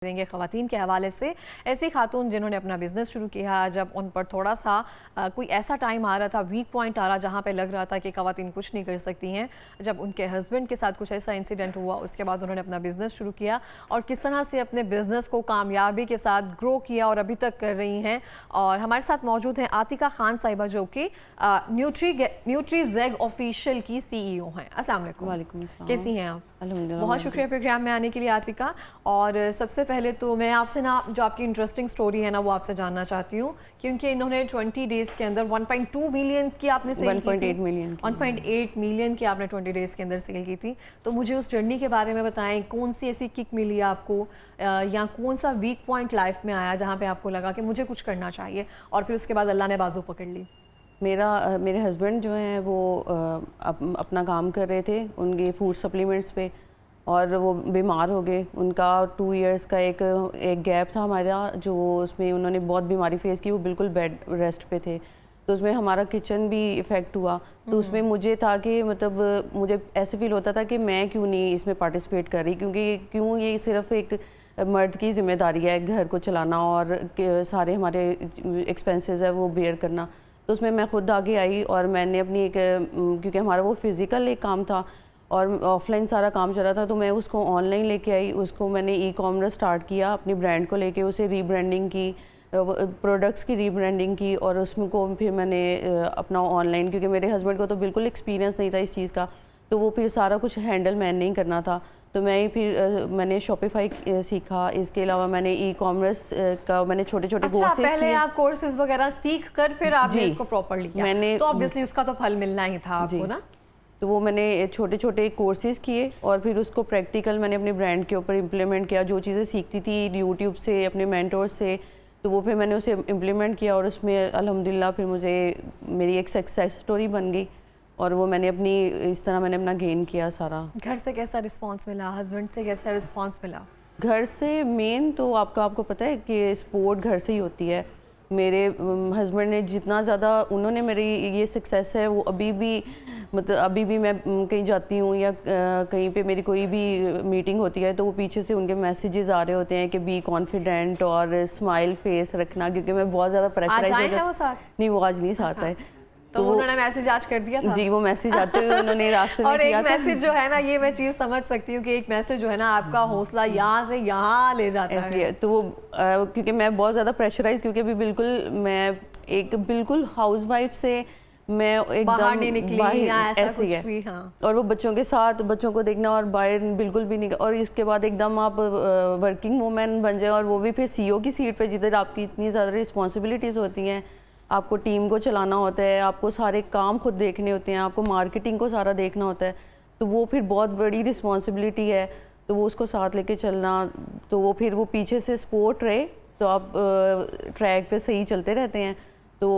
करेंगे ख़वातीन के हवाले से। ऐसी खातून जिन्होंने अपना बिज़नेस शुरू किया, जब उन पर थोड़ा सा कोई ऐसा टाइम आ रहा था, वीक पॉइंट आ रहा, जहाँ पे लग रहा था कि ख़वातीन कुछ नहीं कर सकती हैं, जब उनके हस्बैंड के साथ कुछ ऐसा इंसिडेंट हुआ, उसके बाद उन्होंने अपना बिज़नेस शुरू किया और किस तरह से अपने बिज़नेस को कामयाबी के साथ ग्रो किया और अभी तक कर रही हैं। और हमारे साथ मौजूद हैं आतिका खान साहिबा, जो कि न्यूट्रीज़ेग ऑफिशियल की CEO हैं। अस्सलाम वालेकुम। वालेकुम अस्सलाम। कैसी हैं आप? अल्हम्दुलिल्लाह। बहुत शुक्रिया प्रोग्राम में आने के लिए आतिका। और सबसे पहले तो मैं आपसे ना, जो आपकी इंटरेस्टिंग स्टोरी है ना, वो आपसे जानना चाहती हूँ, क्योंकि इन्होंने 20 डेज़ के अंदर 1.2 मिलियन की आपने सेल की थी। 1.8 मिलियन 1.8 मिलियन की आपने 20 डेज़ के अंदर सेल की थी। तो मुझे उस जर्नी के बारे में बताएं, कौन सी ऐसी किक मिली आपको, या कौन सा वीक पॉइंट लाइफ में आया जहाँ पे आपको लगा कि मुझे कुछ करना चाहिए, और फिर उसके बाद अल्लाह ने बाजू पकड़ ली? मेरे हस्बैंड जो हैं वो अपना काम कर रहे थे उनके फूड सप्लीमेंट्स पे, और वो बीमार हो गए। उनका 2 इयर्स का एक गैप था हमारा, जो उसमें उन्होंने बहुत बीमारी फेस की, वो बिल्कुल बेड रेस्ट पे थे। तो उसमें हमारा किचन भी इफ़ेक्ट हुआ। तो उसमें मुझे था कि मतलब मुझे ऐसे फील होता था कि मैं क्यों नहीं इसमें पार्टिसिपेट कर रही, क्योंकि क्यों ये सिर्फ एक मर्द की ज़िम्मेदारी है घर को चलाना और सारे हमारे एक्सपेंसेस है वो बेयर करना। तो उसमें मैं खुद आगे आई और मैंने अपनी क्योंकि हमारा वो फिज़िकल एक काम था और ऑफलाइन सारा काम चल रहा था, तो मैं उसको ऑनलाइन लेके आई। उसको मैंने ई-कॉमर्स स्टार्ट किया, अपनी ब्रांड को लेके उसे रीब्रांडिंग की, प्रोडक्ट्स की रीब्रांडिंग की, और उसमें को फिर मैंने अपना ऑनलाइन, क्योंकि मेरे हस्बैंड को तो बिल्कुल एक्सपीरियंस नहीं था इस चीज़ का, तो वो फिर सारा कुछ हैंडल मैंने ही करना था। तो मैंने शॉपिफाई सीखा। इसके अलावा मैंने ई-कॉमर्स का मैंने छोटे छोटे कोर्सेज पहले किए। आप कोर्सेज वगैरह सीख कर फिर आपने इसको प्रॉपरली किया, मैंने तो ऑब्वियसली उसका तो फल मिलना ही था आपको ना। तो वो मैंने छोटे छोटे कोर्सेज किए और फिर उसको प्रैक्टिकल मैंने अपनी ब्रांड के ऊपर इम्प्लीमेंट किया। जो चीज़ें सीखती थी यूट्यूब से, अपने मेंटोर से, तो वो फिर मैंने उसे इम्प्लीमेंट किया और उसमें अल्हम्दुलिल्लाह फिर मुझे मेरी एक सक्सेस स्टोरी बन गई, और वो मैंने इस तरह मैंने अपना गेन किया सारा। घर से कैसा रिस्पांस मिला, हस्बैंड से कैसा रिस्पांस मिला? घर से मेन तो आपको पता है कि सपोर्ट घर से ही होती है। मेरे हस्बैंड ने जितना ज़्यादा उन्होंने मेरी ये सक्सेस है, वो अभी भी मैं कहीं जाती हूँ या कहीं पे मेरी कोई भी मीटिंग होती है, तो वो पीछे से उनके मैसेजेस आ रहे होते हैं कि बी कॉन्फिडेंट और स्माइल फेस रखना, क्योंकि मैं बहुत ज़्यादा प्रेशराइज हो जाती। नहीं, वो आज नहीं साथ है। तो उन्होंने मैसेज आज कर दिया था? जी, वो मैसेज आते हुए उन्होंने रास्ते में और किया एक मैसेज जो है ना, ये मैं चीज़ समझ सकती हूँ कि एक मैसेज जो है ना आपका हौसला यहाँ से यहाँ ले जाता है। तो वो क्योंकि मैं बहुत ज़्यादा प्रेशराइज, क्योंकि अभी मैं एक बिल्कुल हाउसवाइफ से मैं एकदम बाहर नहीं निकली या ऐसा ऐसी कुछ है भी, हाँ। और वो बच्चों के साथ बच्चों को देखना और बाहर बिल्कुल भी नहीं, और इसके बाद एकदम आप वर्किंग वूमेन बन जाए, और वो भी फिर CEO की सीट पे, जिधर आपकी इतनी ज़्यादा रिस्पॉन्सिबिलिटीज़ होती हैं। आपको टीम को चलाना होता है, आपको सारे काम खुद देखने होते हैं, आपको मार्केटिंग को सारा देखना होता है, तो वो फिर बहुत बड़ी रिस्पॉन्सिबिलिटी है। तो वो उसको साथ लेके चलना, तो वो फिर वो पीछे से सपोर्ट रहे, तो आप ट्रैक पे सही चलते रहते हैं। तो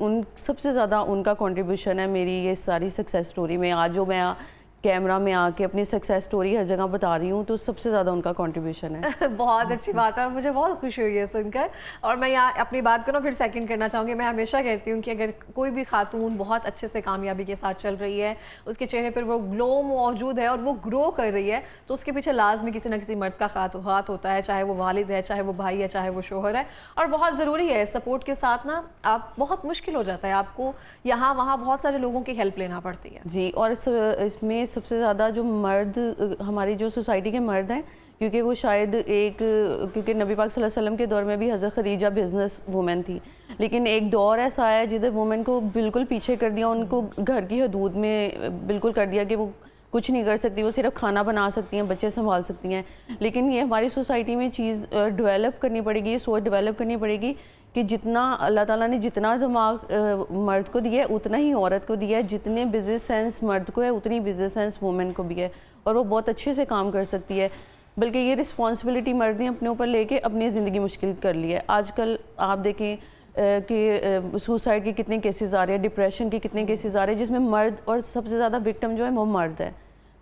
उन सबसे ज़्यादा उनका कंट्रीब्यूशन है मेरी ये सारी सक्सेस स्टोरी में। आज जो मैं कैमरा में आके अपनी सक्सेस स्टोरी हर जगह बता रही हूँ, तो सबसे ज़्यादा उनका कंट्रीब्यूशन है। बहुत अच्छी बात है और मुझे बहुत खुशी हुई है सुनकर। और मैं यहाँ अपनी बात को ना फिर सेकंड करना चाहूँगी। मैं हमेशा कहती हूँ कि अगर कोई भी खातून बहुत अच्छे से कामयाबी के साथ चल रही है, उसके चेहरे पर वो ग्लो मौजूद है और वो ग्रो कर रही है, तो उसके पीछे लाजमी किसी न किसी मर्द का हाथ होता है, चाहे वो वालिद है, चाहे वो भाई है, चाहे वो शोहर है। और बहुत ज़रूरी है, सपोर्ट के साथ ना आप बहुत मुश्किल हो जाता है, आपको यहाँ वहाँ बहुत सारे लोगों की हेल्प लेना पड़ती है। जी, और इसमें सबसे ज़्यादा जो मर्द, हमारी जो सोसाइटी के मर्द हैं, क्योंकि वो शायद क्योंकि नबी पाक सल्लल्लाहु अलैहि वसल्लम के दौर में भी हज़रत खदीजा बिज़नेस वूमेन थी, लेकिन एक दौर ऐसा आया जिधर वुमेन को बिल्कुल पीछे कर दिया, उनको घर की हदूद में बिल्कुल कर दिया कि वो कुछ नहीं कर सकती, वो सिर्फ खाना बना सकती हैं, बच्चे संभाल सकती हैं। लेकिन ये हमारी सोसाइटी में चीज़ डेवलप करनी पड़ेगी, ये सोच डेवलप करनी पड़ेगी कि जितना अल्लाह ताला ने जितना दिमाग मर्द को दिया है उतना ही औरत को दिया है, जितने बिजनेस सेंस मर्द को है उतनी बिजनेस सेंस वुमेन को भी है, और वो बहुत अच्छे से काम कर सकती है। बल्कि ये रिस्पॉन्सिबिलिटी मर्द ने अपने ऊपर लेके अपनी ज़िंदगी मुश्किल कर ली है। आजकल आप देखें कि सुसाइड के कितने केसेस आ रहे हैं, डिप्रेशन के कितने केसेस आ रहे हैं, जिसमें मर्द और सबसे ज़्यादा विक्टिम जो है वो मर्द है।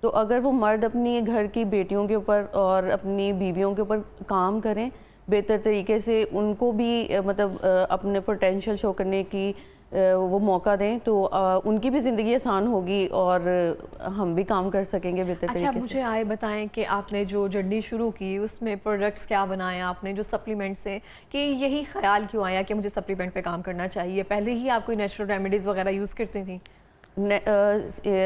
तो अगर वो मर्द अपनी घर की बेटियों के ऊपर और अपनी बीवियों के ऊपर काम करें बेहतर तरीके से, उनको भी मतलब अपने पोटेंशियल शो करने की वो मौका दें तो उनकी भी ज़िंदगी आसान होगी और हम भी काम कर सकेंगे बेहतर अच्छा, तरीके से। मुझे आए बताएं कि आपने जो जर्नी शुरू की उसमें प्रोडक्ट्स क्या बनाए आपने, जो सप्लीमेंट्स हैं, कि यही ख्याल क्यों आया कि मुझे सप्लीमेंट पे काम करना चाहिए? पहले ही आप कोई नेचुरल रेमेडीज़ वगैरह यूज़ करती थी?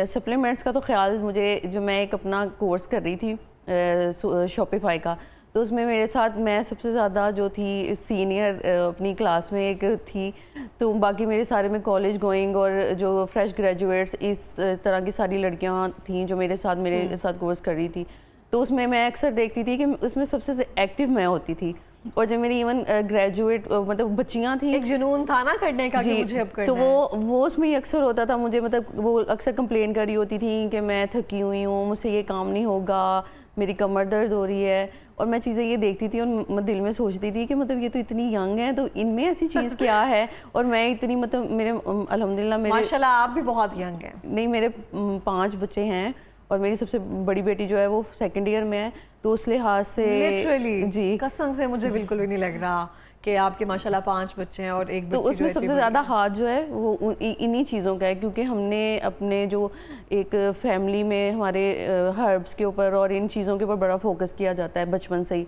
सप्लीमेंट्स का तो ख्याल मुझे, जो मैं एक अपना कोर्स कर रही थी शॉपिफाई का, तो उसमें मेरे साथ मैं सबसे ज़्यादा जो थी सीनियर अपनी क्लास में एक थी, तो बाकी मेरे सारे में कॉलेज गोइंग और जो फ्रेश ग्रेजुएट्स इस तरह की सारी लड़कियां थीं जो मेरे साथ कोर्स कर रही थी। तो उसमें मैं अक्सर देखती थी कि उसमें सबसे एक्टिव मैं होती थी, और जो मेरी इवन ग्रेजुएट मतलब बच्चियां थी, एक जुनून था ना करने का कि मुझे अब करना तो है। वो उसमें ही अक्सर होता था मुझे, मतलब वो अक्सर कंप्लेन कर रही होती थी कि मैं थकी हुई हूँ, मुझसे ये काम नहीं होगा, मेरी कमर दर्द हो रही है। और मैं चीज़ें ये देखती थी और दिल में सोचती थी कि मतलब ये तो इतनी यंग है, तो इनमें ऐसी चीज़ क्या है, और मैं इतनी, मतलब मेरे अल्हम्दुलिल्लाह मेरे माशाल्लाह आप भी बहुत यंग हैं। नहीं, मेरे 5 बच्चे हैं और मेरी सबसे बड़ी बेटी जो है वो 2nd ईयर में है, तो उस लिहाज से लिटरली जी, कसम से मुझे बिल्कुल भी नहीं लग रहा कि आपके माशाल्लाह 5 बच्चे हैं और एक तो बच्ची उसमें जो सबसे इतनी ज़्यादा बड़ी है। हाथ जो है वो इन्हीं चीज़ों का है, क्योंकि हमने अपने जो एक फैमिली में हमारे हर्ब्स के ऊपर और इन चीज़ों के ऊपर बड़ा फोकस किया जाता है बचपन से ही,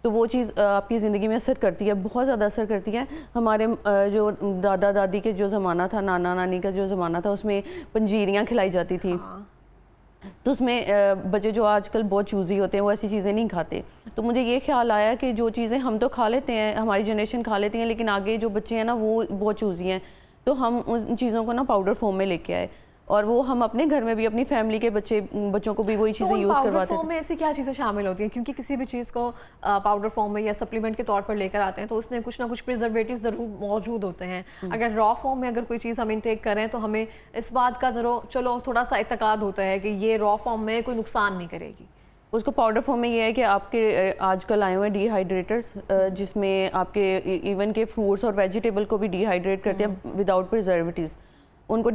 तो वो चीज़ आपकी ज़िंदगी में असर करती है, बहुत ज़्यादा असर करती है। हमारे जो दादा दादी के जो ज़माना था, नाना नानी का जो ज़माना था, उसमें पंजीरियाँ खिलाई जाती थी। हाँ। तो उसमें बच्चे जो आजकल बहुत चूज़ी होते हैं वो ऐसी चीज़ें नहीं खाते। तो मुझे ये ख्याल आया कि जो चीज़ें हम तो खा लेते हैं, हमारी जनरेशन खा लेती हैं, लेकिन आगे जो बच्चे हैं ना वो बहुत चूज़ी हैं, तो हम उन चीज़ों को ना पाउडर फॉर्म में लेके आए, और वो हम अपने घर में भी अपनी फैमिली के बच्चों को भी वही तो चीज़ें उन यूज़ पाउडर करवाते फॉर्म थे। में ऐसी क्या चीज़ें शामिल होती हैं? क्योंकि किसी भी चीज़ को पाउडर फॉर्म में या सप्लीमेंट के तौर पर लेकर आते हैं तो उसमें कुछ ना कुछ प्रिजर्वेटिव ज़रूर मौजूद होते हैं। अगर रॉ फॉर्म में अगर कोई चीज़ हम इनटेक करें तो हमें इस बात का ज़रूर चलो थोड़ा सा इत्तेकाद होता है कि ये रॉ फॉर्म में कोई नुकसान नहीं करेगी। उसको पाउडर फॉर्म में ये है कि आपके आजकल आए हुए हैं डिहाइड्रेटर्स, जिसमें आपके इवन के फ्रूट्स और वेजिटेबल को भी डिहाइड्रेट करते हैं विदाउट प्रिजर्वेटिव्स। उनको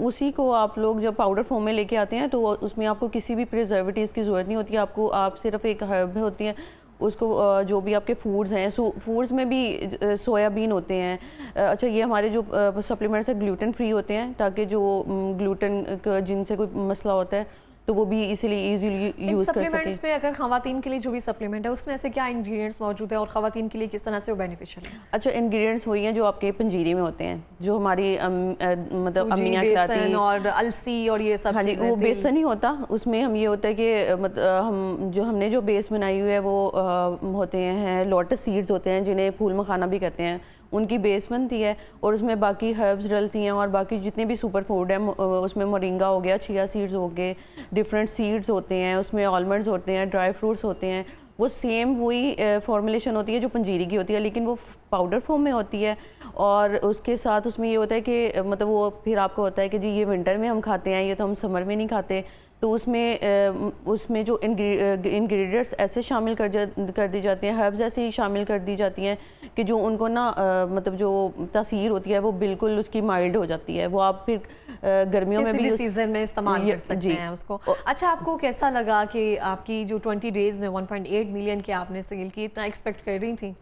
उसी को आप लोग जब पाउडर फॉर्म में लेके आते हैं तो उसमें आपको किसी भी प्रिजर्वेटिव्स की ज़रूरत नहीं होती। आप सिर्फ एक हर्ब होती हैं उसको, जो भी आपके फूड्स हैं, फूड्स में भी सोयाबीन होते हैं। अच्छा, ये हमारे जो सप्लीमेंट्स हैं ग्लूटेन फ्री होते हैं, ताकि जो ग्लूटेन जिनसे कोई मसला होता है तो वो भी इसीलिए ईजीली यूज़ कर सकें। सप्लीमेंट्स में अगर खवातीन के लिए जो भी सप्लीमेंट है उसमें ऐसे क्या इंग्रेडिएंट्स मौजूद है और खवातीन के लिए किस तरह से वो बेनिफिशियल है? अच्छा, इंग्रेडिएंट्स वही हैं जो आपके पंजीरी में होते हैं, जो हमारी मतलब सूजी, अम्मियाँ खिलाती बेसन हैं। और अलसी और ये सब हाँ जी, चीज़ें, वो तिल। बेसन ही होता, उसमें हम ये होता है कि हमने जो बेस बनाई हुई है वो होते हैं लोटस सीड्स होते हैं, जिन्हें फूल मखाना भी कहते हैं, उनकी बेस बनती है, और उसमें बाकी हर्ब्स डलती हैं और बाकी जितने भी सुपर फूड है उसमें मोरिंगा हो गया, चिया सीड्स हो गए, डिफरेंट सीड्स होते हैं, उसमें आलमंड्स होते हैं, ड्राई फ्रूट्स होते हैं। वो सेम वही फॉर्मुलेशन होती है जो पंजीरी की होती है, लेकिन वो पाउडर फॉर्म में होती है। और उसके साथ उसमें ये होता है कि मतलब वो फिर आपको होता है कि जी ये विंटर में हम खाते हैं, ये तो हम समर में नहीं खाते। तो उसमें जो इंग्रेडिएंट्स ऐसे शामिल कर दी जाती हैं, हर्ब्स ऐसे ही शामिल कर दी जाती हैं कि जो उनको ना मतलब जो तासीर होती है वो बिल्कुल उसकी माइल्ड हो जाती है। वो आप फिर गर्मियों में भी सीजन में इस्तेमाल कर सकते हैं उसको। अच्छा, आपको कैसा लगा कि आपकी जो 20 डेज में 1.8 मिलियन की आपने सेल की, इतना एक्सपेक्ट कर रही थी?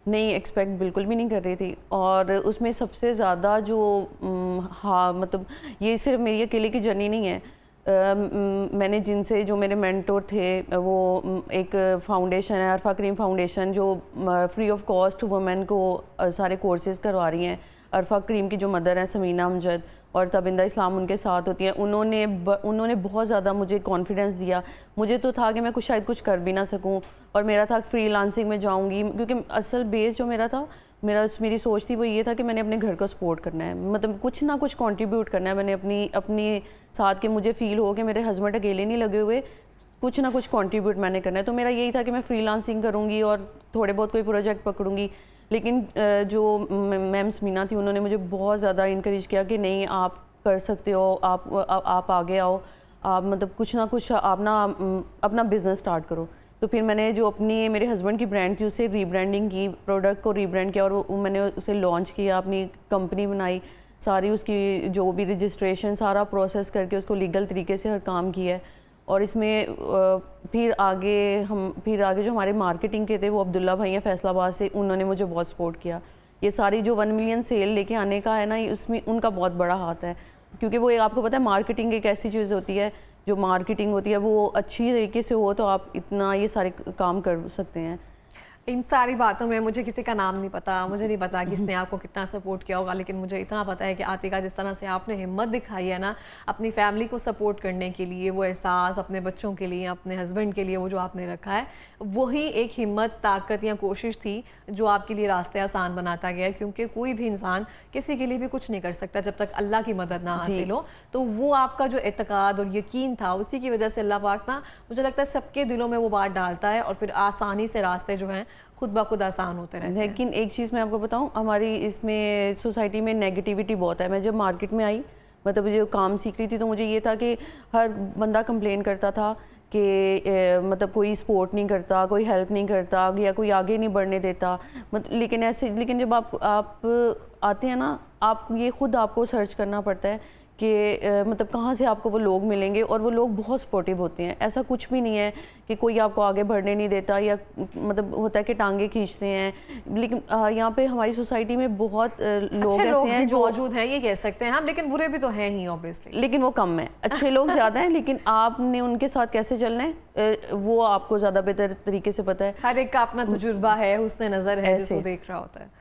नहीं, एक्सपेक्ट बिल्कुल भी नहीं कर रही थी। और उसमें सबसे ज़्यादा जो हाँ, मतलब ये सिर्फ मेरी अकेले की जर्नी नहीं है। मैंने जिनसे जो मेरे मेंटोर थे, वो एक फाउंडेशन है अरफा करीम फाउंडेशन, जो फ्री ऑफ कॉस्ट वुमेन को सारे कोर्सेज करवा रही हैं। अरफा करीम की जो मदर हैं समीना अमजद, और तबिंदा इस्लाम उनके साथ होती हैं। उन्होंने बहुत ज़्यादा मुझे कॉन्फिडेंस दिया। मुझे तो था कि मैं शायद कुछ कर भी ना सकूं, और मेरा था फ्रीलांसिंग में जाऊंगी, क्योंकि असल बेस जो मेरा था, मेरी सोच थी वो ये था कि मैंने अपने घर को सपोर्ट करना है, मतलब कुछ ना कुछ कंट्रीब्यूट करना है। मैंने अपनी साथ के मुझे फील हो कि मेरे हस्बैंड अकेले नहीं लगे हुए, कुछ ना कुछ कंट्रीब्यूट मैंने करना है। तो मेरा यही था कि मैं फ्रीलांसिंग करूँगी और थोड़े बहुत कोई प्रोजेक्ट पकड़ूँगी। लेकिन जो मैम समीना थी, उन्होंने मुझे बहुत ज़्यादा इनकरेज किया कि नहीं, आप कर सकते हो, आप आगे आओ, आप मतलब कुछ ना कुछ आप ना अपना बिज़नेस स्टार्ट करो। तो फिर मैंने जो मेरे हस्बैंड की ब्रांड थी उसे रीब्रांडिंग की, प्रोडक्ट को रीब्रांड किया, और मैंने उसे लॉन्च किया, अपनी कंपनी बनाई, सारी उसकी जो भी रजिस्ट्रेशन सारा प्रोसेस करके उसको लीगल तरीके से हर काम किया है। और इसमें फिर आगे जो हमारे मार्केटिंग के थे वो अब्दुल्ला भाई हैं फैसलाबाद से, उन्होंने मुझे बहुत सपोर्ट किया ये सारी जो 1 मिलियन सेल लेके आने का है ना, उसमें उनका बहुत बड़ा हाथ है, क्योंकि वो आपको पता है मार्केटिंग एक ऐसी चीज़ होती है, जो मार्केटिंग होती है वो अच्छी तरीके से हो तो आप इतना ये सारे काम कर सकते हैं। इन सारी बातों में मुझे किसी का नाम नहीं पता, मुझे नहीं पता किसने आपको कितना सपोर्ट किया होगा, लेकिन मुझे इतना पता है कि आतिका जिस तरह से आपने हिम्मत दिखाई है ना अपनी फैमिली को सपोर्ट करने के लिए, वो एहसास अपने बच्चों के लिए, अपने हस्बैंड के लिए वो जो आपने रखा है, वही एक हिम्मत, ताकत या कोशिश थी जो आपके लिए रास्ते आसान बनाता गया। क्योंकि कोई भी इंसान किसी के लिए भी कुछ नहीं कर सकता जब तक अल्लाह की मदद ना हासिल हो। तो वो आपका जो एतकाद और यकीन था, उसी की वजह से अल्लाह पाक ना, मुझे लगता है सबके दिलों में वो बात डालता है और फिर आसानी से रास्ते जो हैं खुद ब खुद आसान होते रहते हैं। लेकिन एक चीज़ मैं आपको बताऊं, हमारी इसमें सोसाइटी में नेगेटिविटी बहुत है। मैं जब मार्केट में आई, मतलब जो काम सीख रही थी, तो मुझे ये था कि हर बंदा कंप्लेन करता था कि मतलब कोई सपोर्ट नहीं करता, कोई हेल्प नहीं करता या कोई आगे नहीं बढ़ने देता। लेकिन जब आप आते हैं ना, आप ये खुद आपको सर्च करना पड़ता है कि मतलब कहाँ से आपको वो लोग मिलेंगे, और वो लोग बहुत सपोर्टिव होते हैं। ऐसा कुछ भी नहीं है कि कोई आपको आगे बढ़ने नहीं देता या मतलब होता है कि टांगे खींचते हैं। लेकिन यहाँ पे हमारी सोसाइटी में बहुत लोग ऐसे हैं जो मौजूद हैं, ये कह सकते हैं हम, लेकिन बुरे भी तो हैं ही ऑब्वियसली, लेकिन वो कम है। अच्छे लोग ज़्यादा हैं, लेकिन आपने उनके साथ कैसे चलना है वो आपको ज़्यादा बेहतर तरीके से पता है। हर एक का अपना तजुर्बा है, हुस्न नज़र है जिसको देख रहा होता है।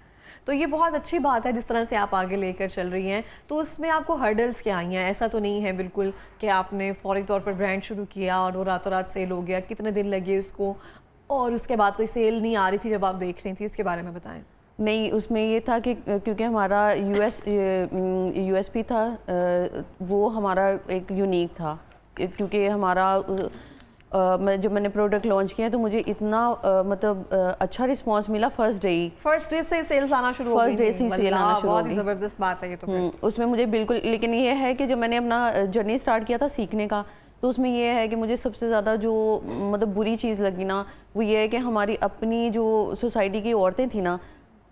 तो ये बहुत अच्छी बात है जिस तरह से आप आगे लेकर चल रही हैं। तो उसमें आपको हर्डल्स क्या आई हैं? ऐसा तो नहीं है बिल्कुल कि आपने फौरी तौर पर ब्रांड शुरू किया और वो रातों रात सेल हो गया। कितने दिन लगे उसको, और उसके बाद कोई सेल नहीं आ रही थी जब आप देख रही थी, इसके बारे में बताएं। नहीं, उसमें ये था कि क्योंकि हमारा यूएसपी था, वो हमारा एक यूनिक था। क्योंकि हमारा जब मैंने प्रोडक्ट लॉन्च किया तो मुझे इतना मतलब अच्छा रिस्पांस मिला फर्स्ट डे से सेल्स आना शुरू हो गई। फर्स्ट डे से सेल आना शुरू हो गई। बहुत ही ज़बरदस्त बात है ये तो फिर। उसमें मुझे बिल्कुल, लेकिन ये है कि जब मैंने अपना जर्नी स्टार्ट किया था सीखने का, तो उसमें ये है कि मुझे सबसे ज़्यादा जो मतलब बुरी चीज़ लगी ना, वो ये है कि हमारी अपनी जो सोसाइटी की औरतें थी ना,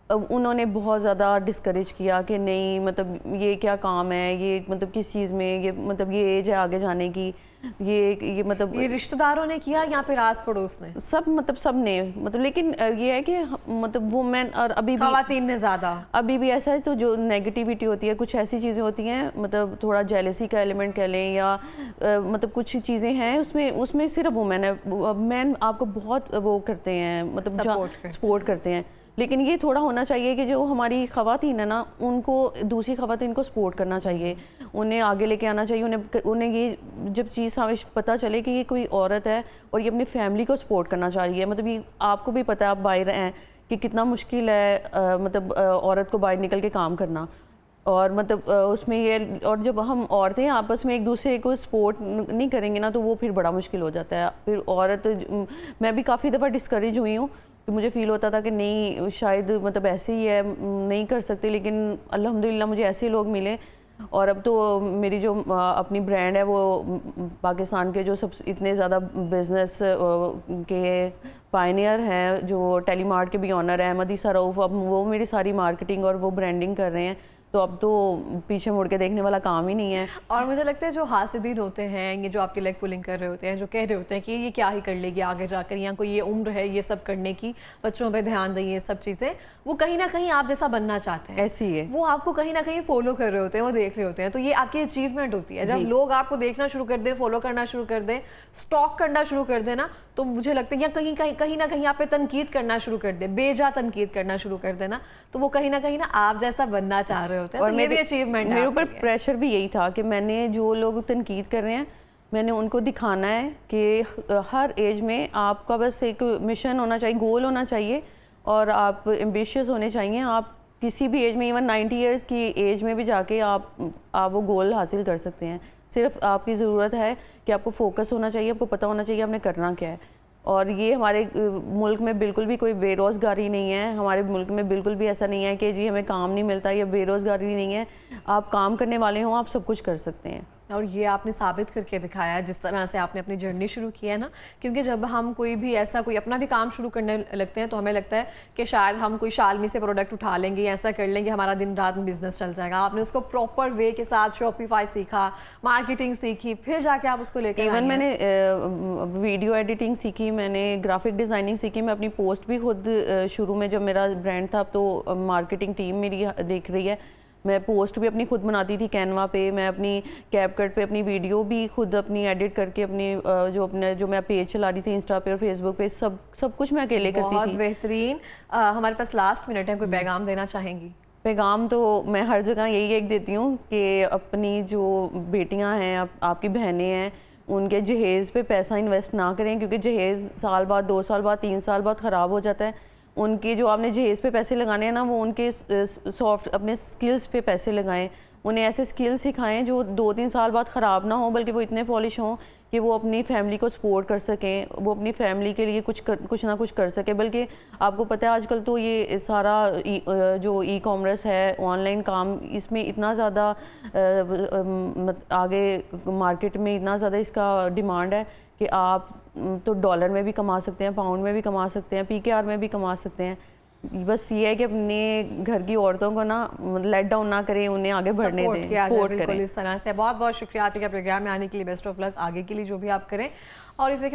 उन्होंने बहुत ज़्यादा डिस्करेज किया कि नहीं, मतलब ये क्या काम है, ये मतलब किस चीज़ में, ये मतलब ये एज है आगे जाने की, ये मतलब ये रिश्तेदारों ने किया या फिर आस पड़ोस ने? सब ने मतलब। लेकिन ये है कि मतलब वुमेन और अभी भी ख़वातीन ने ज़्यादा, अभी भी ऐसा है। तो जो नेगेटिविटी होती है, कुछ ऐसी चीज़ें होती हैं, मतलब थोड़ा जेलसी का एलिमेंट कह लें या मतलब कुछ चीज़ें हैं उसमें सिर्फ वुमेन है। मैन आपको बहुत वो करते हैं, मतलब सपोर्ट करते हैं। लेकिन ये थोड़ा होना चाहिए कि जो हमारी ख़वातीन है ना, उनको दूसरी ख़वातीन को सपोर्ट करना चाहिए, उन्हें आगे लेके आना चाहिए। उन्हें ये जब चीज़ पता चले कि ये कोई औरत है और ये अपनी फैमिली को सपोर्ट करना चाहिए। मतलब ये आपको भी पता है, आप बाहर हैं कि कितना मुश्किल है मतलब औरत को बाहर निकल के काम करना। और मतलब उसमें ये, और जब हम औरतें आपस में एक दूसरे को सपोर्ट नहीं करेंगे ना, तो वो फिर बड़ा मुश्किल हो जाता है। फिर औरत, मैं भी काफ़ी दफ़ा डिस्करेज हुई हूँ, मुझे फ़ील होता था कि नहीं शायद मतलब ऐसे ही है, नहीं कर सकते। लेकिन अल्हम्दुलिल्लाह मुझे ऐसे लोग मिले, और अब तो मेरी जो अपनी ब्रांड है वो पाकिस्तान के जो सब इतने ज़्यादा बिज़नेस के पायनियर हैं, जो टेलीमार्ट के भी ऑनर हैं, मदीसा रऊफ़, अब वो मेरी सारी मार्केटिंग और वो ब्रांडिंग कर रहे हैं। तो अब तो पीछे मुड़ के देखने वाला काम ही नहीं है। और मुझे लगता है जो हासिदीन होते हैं, ये जो आपकी लेग पुलिंग कर रहे होते हैं, जो कह रहे होते हैं कि ये क्या ही कर लेगी आगे जाकर, या कोई ये उम्र है ये सब करने की, बच्चों पे ध्यान दें, ये सब चीज़ें, वो कहीं ना कहीं आप जैसा बनना चाहते हैं, ऐसी है, वो आपको कहीं ना कहीं फॉलो कर रहे होते हैं, वो देख रहे होते हैं। तो ये आपकी अचीवमेंट होती है। जब लोग आपको देखना शुरू कर दें, फॉलो करना शुरू कर दें, स्टॉक करना शुरू कर दें ना, तो मुझे लगता है या कहीं ना कहीं आप पे तनकीद करना शुरू कर दे, बेजा तनकीद करना शुरू कर देना, तो वो कहीं ना आप जैसा बनना चाह रहे होते हैं। और तो ये भी अचीवमेंट है। मेरे ऊपर प्रेशर भी यही था कि मैंने जो लोग तनकीद कर रहे हैं, मैंने उनको दिखाना है कि हर एज में आपका बस एक मिशन होना चाहिए, गोल होना चाहिए, और आप एम्बिशियस होने चाहिए। आप किसी भी एज में, इवन 90 इयर्स की एज में भी जाके आप वो गोल हासिल कर सकते हैं। सिर्फ आपकी ज़रूरत है कि आपको फोकस होना चाहिए, आपको पता होना चाहिए आपने करना क्या है। और ये हमारे मुल्क में बिल्कुल भी कोई बेरोज़गारी नहीं है। हमारे मुल्क में बिल्कुल भी ऐसा नहीं है कि जी हमें काम नहीं मिलता या बेरोज़गारी नहीं है। आप काम करने वाले हों, आप सब कुछ कर सकते हैं। और ये आपने साबित करके दिखाया है जिस तरह से आपने अपनी जर्नी शुरू की है ना, क्योंकि जब हम कोई भी ऐसा कोई अपना भी काम शुरू करने लगते हैं तो हमें लगता है कि शायद हम कोई शालमी से प्रोडक्ट उठा लेंगे, ऐसा कर लेंगे, हमारा दिन रात में बिजनेस चल जाएगा। आपने उसको प्रॉपर वे के साथ शॉपिफाई सीखा, मार्केटिंग सीखी, फिर जाके आप उसको लेकर इवन मैंने वीडियो एडिटिंग सीखी, मैंने ग्राफिक डिज़ाइनिंग सीखी, मैं अपनी पोस्ट भी खुद शुरू में जब मेरा ब्रांड था तो मार्केटिंग टीम मेरी देख रही है, मैं पोस्ट भी अपनी खुद बनाती थी कैनवा पे, मैं अपनी कैपकट पे अपनी वीडियो भी खुद अपनी एडिट करके अपनी जो मैं पेज चला रही थी इंस्टा पे और फेसबुक पे, सब कुछ मैं अकेले करती थी। बहुत बेहतरीन। हमारे पास लास्ट मिनट है, कोई पैगाम देना चाहेंगी? पैगाम तो मैं हर जगह यही एक देती हूँ कि अपनी जो बेटियाँ हैं, आपकी बहनें हैं, उनके जहेज़ पे पैसा इन्वेस्ट ना करें, क्योंकि जहेज़ साल बाद, 2 साल बाद, 3 साल बाद ख़राब हो जाता है। उनके जो आपने जहेज़ पे पैसे लगाने हैं ना, वो उनके सॉफ्ट अपने स्किल्स पे पैसे लगाएं, उन्हें ऐसे स्किल्स सिखाएं जो 2-3 साल बाद ख़राब ना हो, बल्कि वो इतने पॉलिश हों कि वो अपनी फैमिली को सपोर्ट कर सकें, वो अपनी फैमिली के लिए कुछ ना कुछ कर सकें। बल्कि आपको पता है आजकल तो ये सारा जो ई कॉमर्स है, ऑनलाइन काम, इसमें इतना ज़्यादा आगे मार्केट में इतना ज़्यादा इसका डिमांड है कि आप तो डॉलर में भी कमा सकते हैं, पाउंड में भी कमा सकते हैं, PKR में भी कमा सकते हैं। बस ये है कि अपने घर की औरतों को ना लेट डाउन ना करें, उन्हें आगे बढ़ने दें, सपोर्ट करें। इस तरह से बहुत बहुत शुक्रिया आपके प्रोग्राम में आने के लिए, बेस्ट ऑफ लक आगे के लिए जो भी आप करें। और इसे